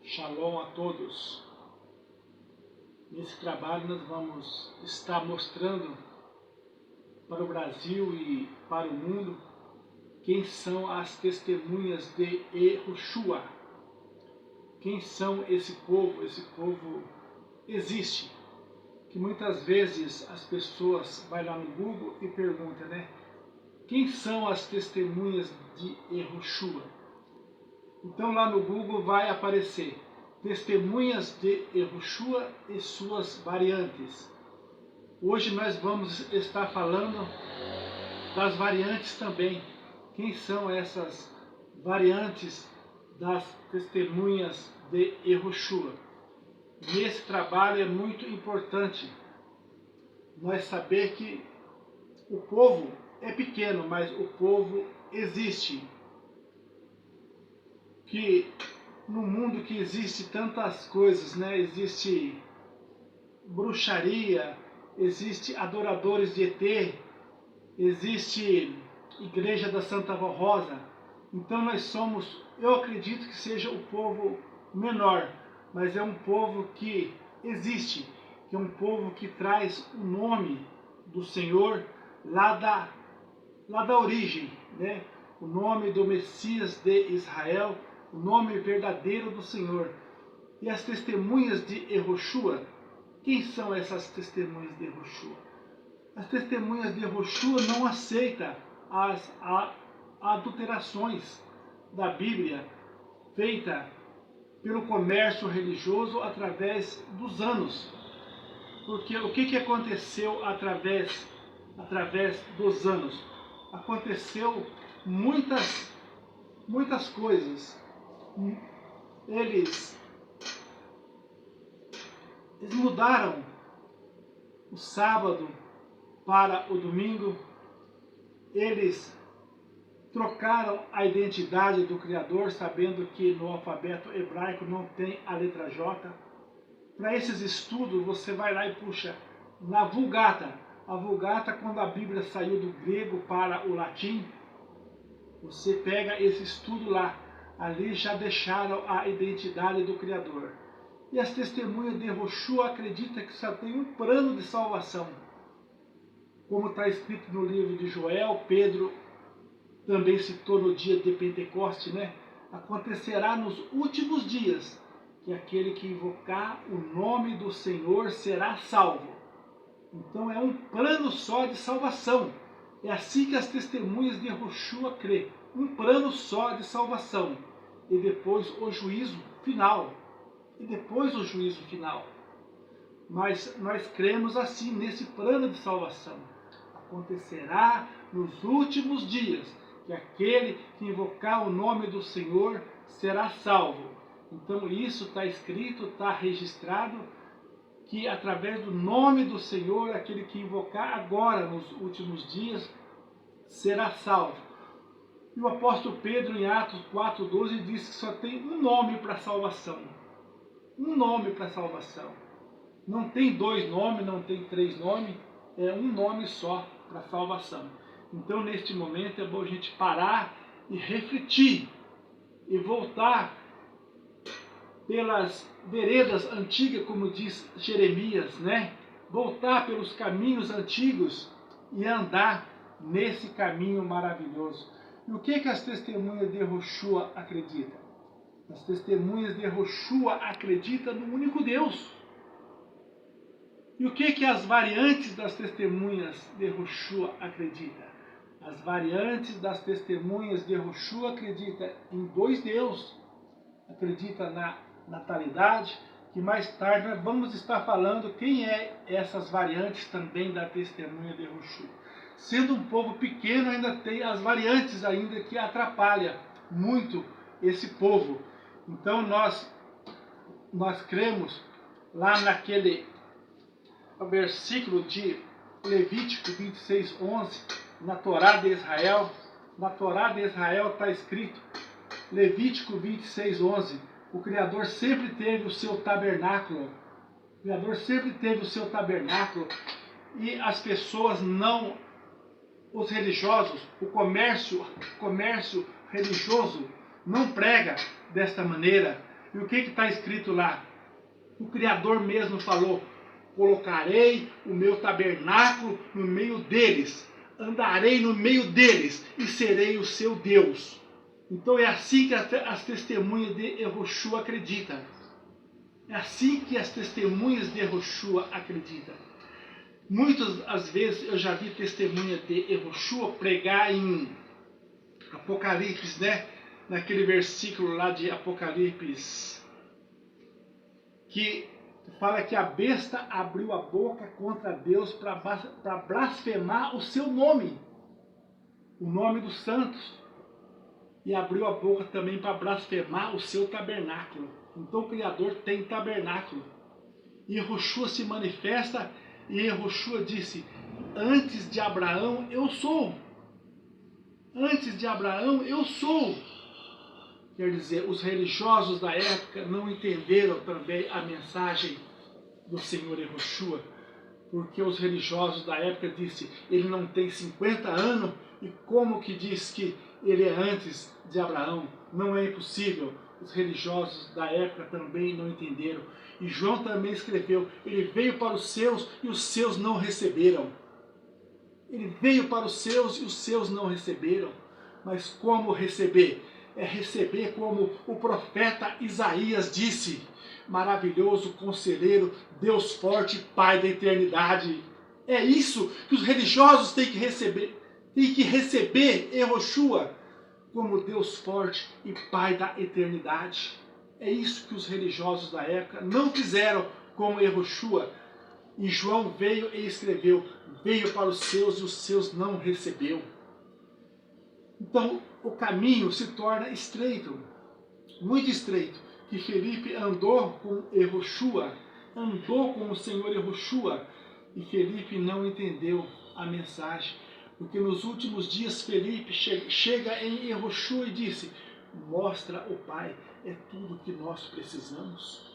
Shalom a todos. Nesse trabalho nós vamos estar mostrando para o Brasil e para o mundo quem são as testemunhas de Yahushua. Quem são esse povo? Esse povo existe. Que muitas vezes as pessoas vão lá no Google e perguntam, né? Quem são as testemunhas de Yahushua? Então lá no Google vai aparecer testemunhas de Yahushua e suas variantes. Hoje nós vamos estar falando das variantes também. Quem são essas variantes das testemunhas de Yahushua? Nesse trabalho é muito importante nós saber que o povo é pequeno, mas o povo existe. Que no mundo que existe tantas coisas, né? Existe bruxaria, existe adoradores de ET, existe Igreja da Santa Vó Rosa. Então nós somos, eu acredito que seja o povo menor, mas é um povo que existe, que é um povo que traz o nome do Senhor lá da origem, né? O nome do Messias de Israel, o nome verdadeiro do Senhor. E as testemunhas de Yahushua, quem são essas testemunhas de Yahushua? As testemunhas de Yahushua não aceitam as adulterações da Bíblia feita pelo comércio religioso através dos anos. Porque o que aconteceu através dos anos? Aconteceu muitas coisas. Eles mudaram o sábado para o domingo. Eles trocaram a identidade do Criador, sabendo que no alfabeto hebraico não tem a letra J. Para esses estudos, você vai lá e puxa na Vulgata. A Vulgata, quando a Bíblia saiu do grego para o latim, você pega esse estudo lá. Ali já deixaram a identidade do Criador. E as testemunhas de Yahushua acreditam que só tem um plano de salvação. Como está escrito no livro de Joel, Pedro também citou no dia de Pentecoste, né? Acontecerá nos últimos dias que aquele que invocar o nome do Senhor será salvo. Então é um plano só de salvação. É assim que as testemunhas de Yahushua crê. Um plano só de salvação. E depois o juízo final. Mas nós cremos assim, nesse plano de salvação. Acontecerá nos últimos dias que aquele que invocar o nome do Senhor será salvo. Então isso está escrito, está registrado, que através do nome do Senhor, aquele que invocar agora nos últimos dias será salvo. E o apóstolo Pedro, em Atos 4,12, diz que só tem um nome para salvação. Um nome para salvação. Não tem dois nomes, não tem três nomes, é um nome só para salvação. Então, neste momento, é bom a gente parar e refletir e voltar pelas veredas antigas, como diz Jeremias, né? Voltar pelos caminhos antigos e andar nesse caminho maravilhoso. E o que as testemunhas de Yahushua acreditam? As testemunhas de Yahushua acreditam no único Deus. E o que as variantes das testemunhas de Yahushua acreditam? As variantes das testemunhas de Yahushua acreditam em dois deuses. Acredita na natalidade, que mais tarde nós vamos estar falando quem é essas variantes também da testemunha de Yahushua. Sendo um povo pequeno, ainda tem as variantes ainda que atrapalham muito esse povo. Então nós cremos lá naquele versículo de Levítico 26:11, na Torá de Israel. Na Torá de Israel está escrito, Levítico 26:11, o Criador sempre teve o seu tabernáculo. O Criador sempre teve o seu tabernáculo. E as pessoas não, os religiosos, o comércio religioso não prega desta maneira. E o que está escrito lá? O Criador mesmo falou: colocarei o meu tabernáculo no meio deles, andarei no meio deles e serei o seu Deus. Então é assim que as testemunhas de Yehoshua acreditam. É assim que as testemunhas de Yehoshua acreditam. Muitas as vezes eu já vi testemunha de Yehoshua pregar em Apocalipse, né? Naquele versículo lá de Apocalipse, que fala que a besta abriu a boca contra Deus para blasfemar o seu nome, o nome dos santos, e abriu a boca também para blasfemar o seu tabernáculo. Então o Criador tem tabernáculo. E Yehoshua se manifesta, e Yehoshua disse: antes de Abraão eu sou. Antes de Abraão eu sou. Quer dizer, os religiosos da época não entenderam também a mensagem do Senhor Yehoshua, porque os religiosos da época disseram: ele não tem 50 anos, e como que diz que ele é antes de Abraão? Não é impossível. Os religiosos da época também não entenderam. E João também escreveu: ele veio para os seus e os seus não receberam. Ele veio para os seus e os seus não receberam. Mas como receber? É receber como o profeta Isaías disse: maravilhoso conselheiro, Deus forte, Pai da eternidade. É isso que os religiosos têm que receber. Tem que receber Yehoshua como Deus forte e Pai da eternidade. É isso que os religiosos da época não fizeram com Yehoshua. E João veio e escreveu: veio para os seus e os seus não recebeu. Então o caminho se torna estreito, muito estreito, que Felipe andou com Yehoshua, andou com o Senhor Yehoshua, e Felipe não entendeu a mensagem, porque nos últimos dias Felipe chega em Yehoshua e disse: mostra o Pai, é tudo que nós precisamos.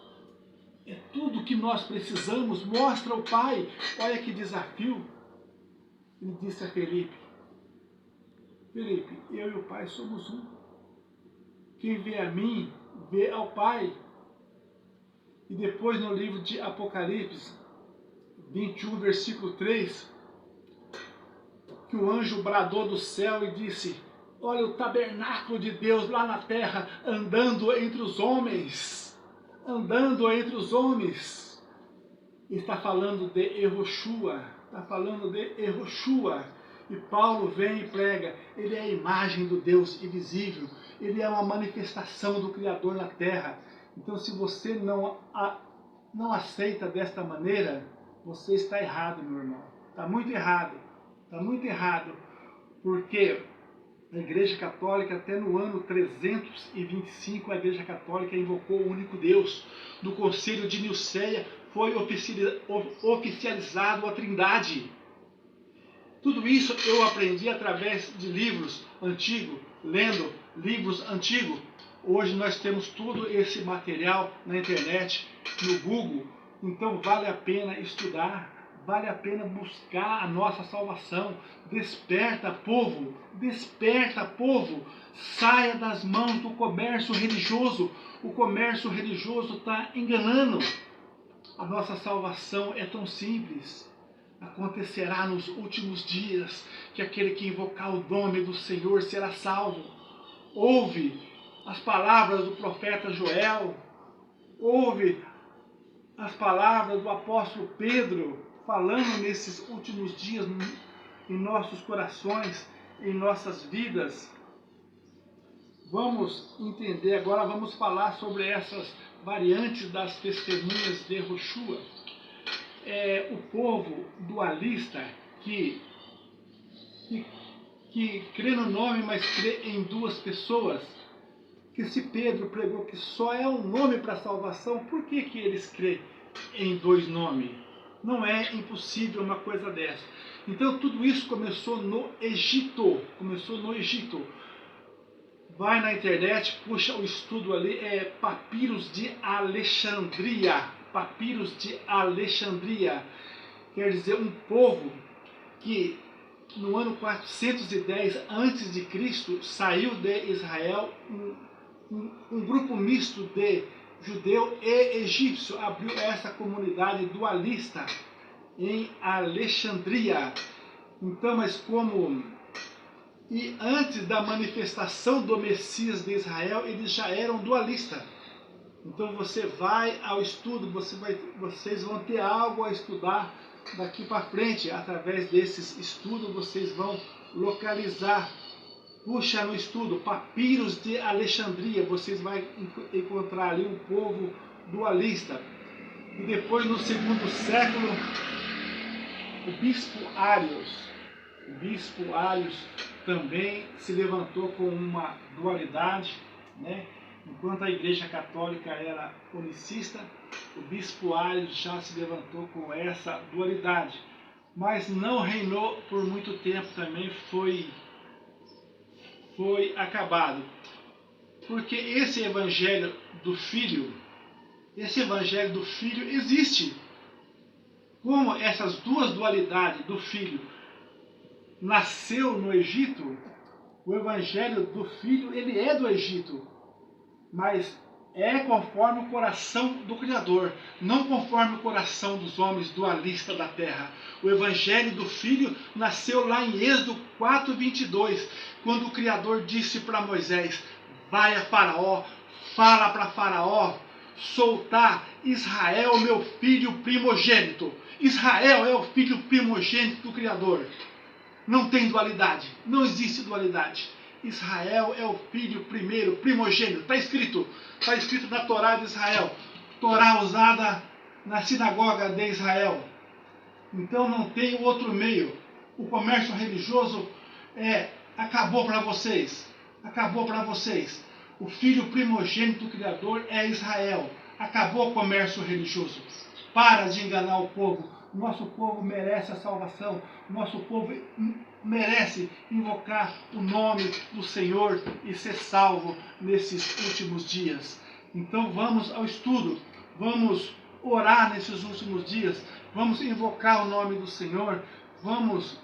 É tudo que nós precisamos, mostra o Pai. Olha que desafio. Ele disse a Felipe: Felipe, eu e o Pai somos um. Quem vê a mim, vê ao Pai. E depois no livro de Apocalipse 21, versículo 3, que o anjo bradou do céu e disse: olha o tabernáculo de Deus lá na terra, andando entre os homens. Andando entre os homens. Está falando de Yehoshua. Está falando de Yehoshua. E Paulo vem e prega: ele é a imagem do Deus invisível. Ele é uma manifestação do Criador na terra. Então, se você não aceita desta maneira, você está errado, meu irmão. Está muito errado. Está muito errado. Porque a Igreja Católica, até no ano 325, a Igreja Católica invocou o único Deus. No Concílio de Nicéia foi oficializado a Trindade. Tudo isso eu aprendi através de livros antigos, lendo livros antigos. Hoje nós temos todo esse material na internet, no Google. Então vale a pena estudar. Vale a pena buscar a nossa salvação. Desperta, povo! Desperta, povo! Saia das mãos do comércio religioso. O comércio religioso está enganando. A nossa salvação é tão simples. Acontecerá nos últimos dias que aquele que invocar o nome do Senhor será salvo. Ouve as palavras do profeta Joel. Ouve as palavras do apóstolo Pedro, falando nesses últimos dias em nossos corações, em nossas vidas. Vamos entender agora, vamos falar sobre essas variantes das testemunhas de Yehoshua. O povo dualista que crê no nome, mas crê em duas pessoas. Que se Pedro pregou que só é um nome para a salvação, por que eles crêem em dois nomes? Não é impossível uma coisa dessa. Então tudo isso começou no Egito. Vai na internet, puxa o estudo ali, Papiros de Alexandria. Papiros de Alexandria. Quer dizer, um povo que no ano 410 a.C. saiu de Israel, um grupo misto de judeu e egípcio, abriu essa comunidade dualista em Alexandria. Então, mas como... E antes da manifestação do Messias de Israel, eles já eram dualistas. Então você vai ao estudo, vocês vão ter algo a estudar daqui para frente. Através desses estudos vocês vão localizar. Puxa no estudo, Papiros de Alexandria, vocês vão encontrar ali um povo dualista. E depois no segundo século, o bispo Arius também se levantou com uma dualidade, né? Enquanto a Igreja Católica era unicista, o bispo Arius já se levantou com essa dualidade. Mas não reinou por muito tempo, também foi acabado. Porque esse evangelho do Filho existe. Como essas duas dualidades do Filho nasceu no Egito, o evangelho do Filho, ele é do Egito, mas é conforme o coração do Criador, não conforme o coração dos homens dualistas da terra. O evangelho do Filho nasceu lá em Êxodo 4:22, quando o Criador disse para Moisés: vai a Faraó, fala para Faraó soltar Israel, meu filho primogênito. Israel é o filho primogênito do Criador. Não tem dualidade, não existe dualidade. Israel é o filho primeiro, primogênito. Está escrito na Torá de Israel. Torá usada na sinagoga de Israel. Então não tem outro meio. O comércio religioso acabou para vocês. Acabou para vocês. O filho primogênito do Criador é Israel. Acabou o comércio religioso. Para de enganar o povo. Nosso povo merece a salvação. Nosso povo merece invocar o nome do Senhor e ser salvo nesses últimos dias. Então vamos ao estudo. Vamos orar nesses últimos dias. Vamos invocar o nome do Senhor. Vamos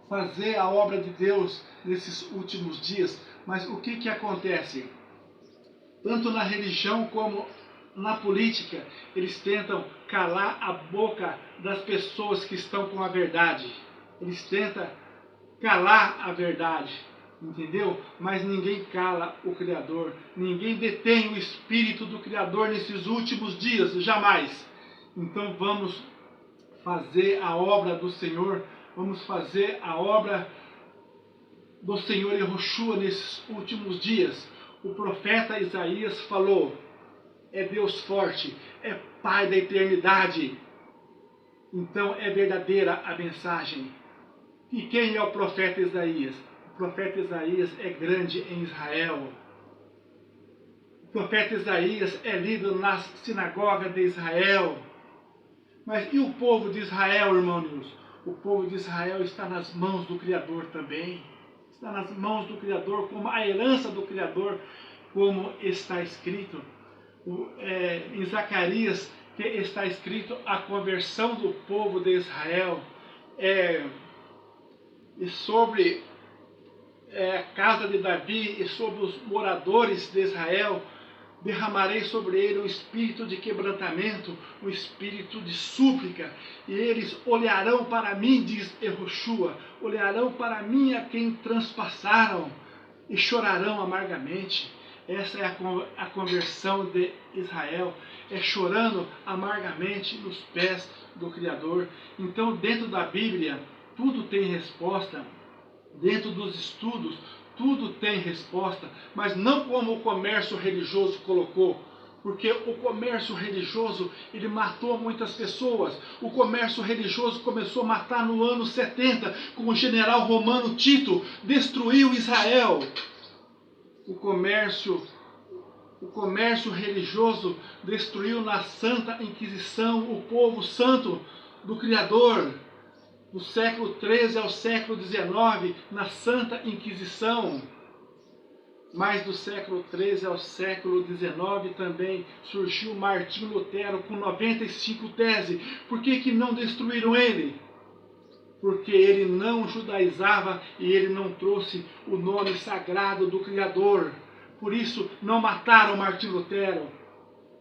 fazer a obra de Deus nesses últimos dias. Mas o que acontece? Tanto na religião como na política, eles tentam calar a boca das pessoas que estão com a verdade. Eles tentam calar a verdade, entendeu? Mas ninguém cala o Criador. Ninguém detém o Espírito do Criador nesses últimos dias, jamais. Então vamos fazer a obra do Senhor. Vamos fazer a obra do Senhor Yahushua nesses últimos dias. O profeta Isaías falou: é Deus forte, é Pai da eternidade. Então é verdadeira a mensagem. E quem é o profeta Isaías? O profeta Isaías é grande em Israel. O profeta Isaías é lido na sinagoga de Israel. Mas e o povo de Israel, irmãos? O povo de Israel está nas mãos do Criador também. Está nas mãos do Criador, como a herança do Criador, como está escrito. Em Zacarias, que está escrito a conversão do povo de Israel. E sobre a casa de Davi e sobre os moradores de Israel, derramarei sobre ele um espírito de quebrantamento, um espírito de súplica, e eles olharão para mim, diz Yahushua, olharão para mim a quem transpassaram, e chorarão amargamente. Essa é a conversão de Israel, é chorando amargamente nos pés do Criador. Então, dentro da Bíblia, tudo tem resposta. Dentro dos estudos, tudo tem resposta, mas não como o comércio religioso colocou. Porque o comércio religioso, ele matou muitas pessoas. O comércio religioso começou a matar no ano 70, com o general romano Tito, destruiu Israel. O comércio religioso destruiu na Santa Inquisição o povo santo do Criador. Do século XIII ao século XIX, na Santa Inquisição. Mas do século XIII ao século XIX também surgiu Martinho Lutero com 95 teses. Por que não destruíram ele? Porque ele não judaizava e ele não trouxe o nome sagrado do Criador. Por isso não mataram Martinho Lutero.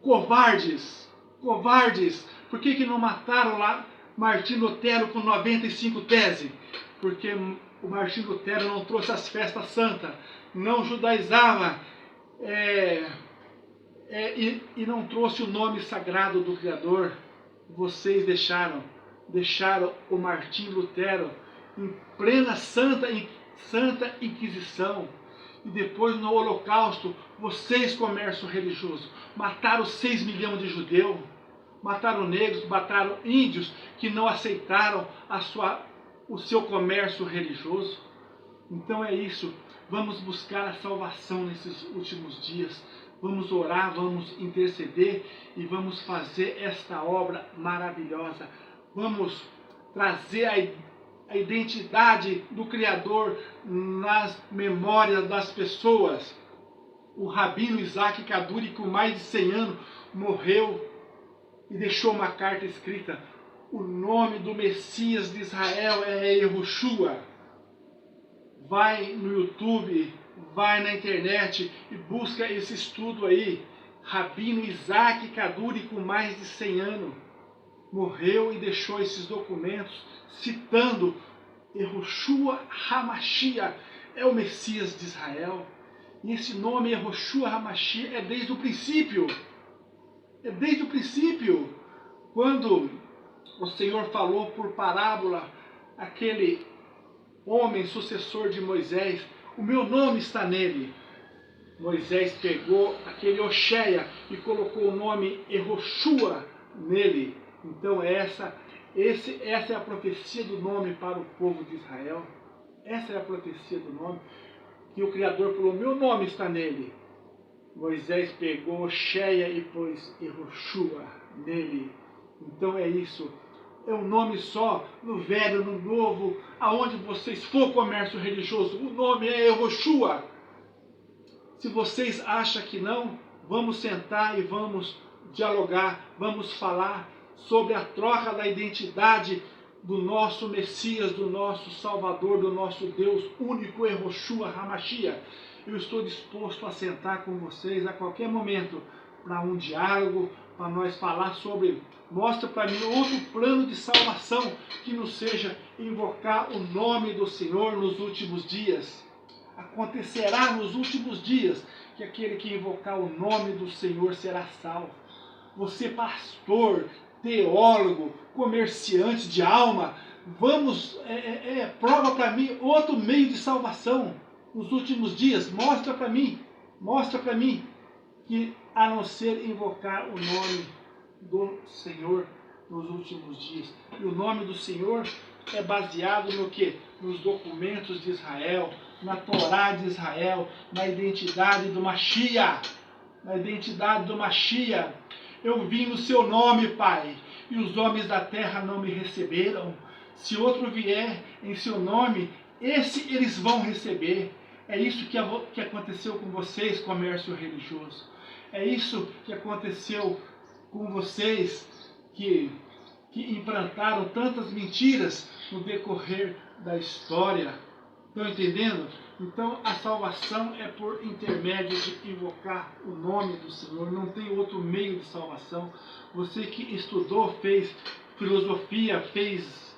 Covardes, covardes. Por que não mataram lá Martinho Lutero com 95 teses? Porque o Martinho Lutero não trouxe as festas santas, não judaizava e não trouxe o nome sagrado do Criador. Vocês deixaram o Martinho Lutero em plena Santa Inquisição. E depois no Holocausto, vocês, comércio religioso, mataram 6 milhões de judeus, mataram negros, mataram índios que não aceitaram o seu comércio religioso. Então é isso, vamos buscar a salvação nesses últimos dias, vamos orar, vamos interceder e vamos fazer esta obra maravilhosa. Vamos trazer a identidade do Criador nas memórias das pessoas. O Rabino Isaac Kaduri, com mais de 100 anos, morreu e deixou uma carta escrita: o nome do Messias de Israel é Yehoshua. Vai no YouTube, vai na internet e busca esse estudo aí. Rabino Isaac Kaduri, com mais de 100 anos, morreu e deixou esses documentos citando Yehoshua HaMashiach, é o Messias de Israel. E esse nome Yehoshua HaMashiach é desde o princípio. É desde o princípio, quando o Senhor falou por parábola aquele homem sucessor de Moisés: o meu nome está nele. Moisés pegou aquele Oshéia e colocou o nome Yehoshua nele. Então essa é a profecia do nome para o povo de Israel. Essa é a profecia do nome, que o Criador falou: meu nome está nele. Moisés pegou Oshéia e pôs Yehoshua nele. Então é isso. É um nome só, no velho, no novo, aonde vocês for comércio religioso, o nome é Yehoshua. Se vocês acham que não, vamos sentar e vamos dialogar, vamos falar sobre a troca da identidade do nosso Messias, do nosso Salvador, do nosso Deus único, Yehoshua HaMashiach. Eu estou disposto a sentar com vocês a qualquer momento para um diálogo, para nós falar sobre, mostra para mim outro plano de salvação que não seja invocar o nome do Senhor nos últimos dias. Acontecerá nos últimos dias que aquele que invocar o nome do Senhor será salvo. Você, pastor, teólogo, comerciante de alma, vamos, prova para mim outro meio de salvação nos últimos dias. Mostra para mim que a não ser invocar o nome do Senhor nos últimos dias. E o nome do Senhor é baseado no quê? Nos documentos de Israel, na Torá de Israel, na identidade do Mashiach. Na identidade do Mashiach. Eu vim no seu nome, Pai, e os homens da terra não me receberam. Se outro vier em seu nome, esse eles vão receber. É isso que aconteceu com vocês, comércio religioso. É isso que aconteceu com vocês que implantaram tantas mentiras no decorrer da história. Estão entendendo? Então a salvação é por intermédio de invocar o nome do Senhor. Não tem outro meio de salvação. Você que estudou, fez filosofia, fez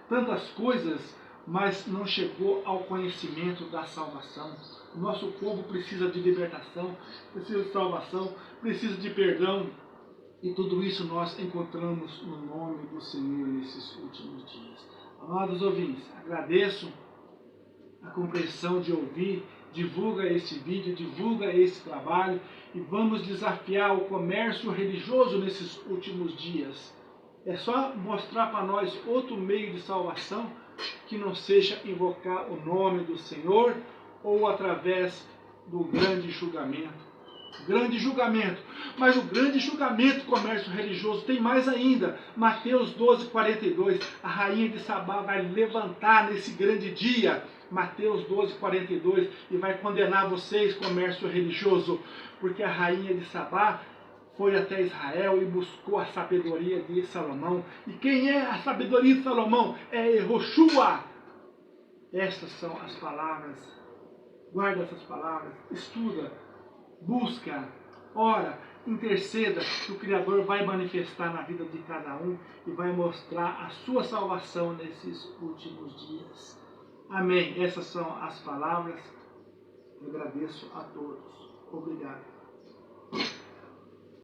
tantas coisas, mas não chegou ao conhecimento da salvação. O nosso povo precisa de libertação, precisa de salvação, precisa de perdão. E tudo isso nós encontramos no nome do Senhor nesses últimos dias. Amados ouvintes, agradeço a compreensão de ouvir, divulga este vídeo, divulga esse trabalho e vamos desafiar o comércio religioso nesses últimos dias. É só mostrar para nós outro meio de salvação que não seja invocar o nome do Senhor ou através do grande julgamento. Grande julgamento. Mas o grande julgamento comércio religioso tem mais ainda. Mateus 12:42. A rainha de Sabá vai levantar nesse grande dia. Mateus 12:42. E vai condenar vocês, comércio religioso. Porque a rainha de Sabá foi até Israel e buscou a sabedoria de Salomão. E quem é a sabedoria de Salomão? É Yehoshua. Essas são as palavras. Guarda essas palavras. Estuda. Busca, ora, interceda, que o Criador vai manifestar na vida de cada um e vai mostrar a sua salvação nesses últimos dias. Amém. Essas são as palavras. Eu agradeço a todos. Obrigado.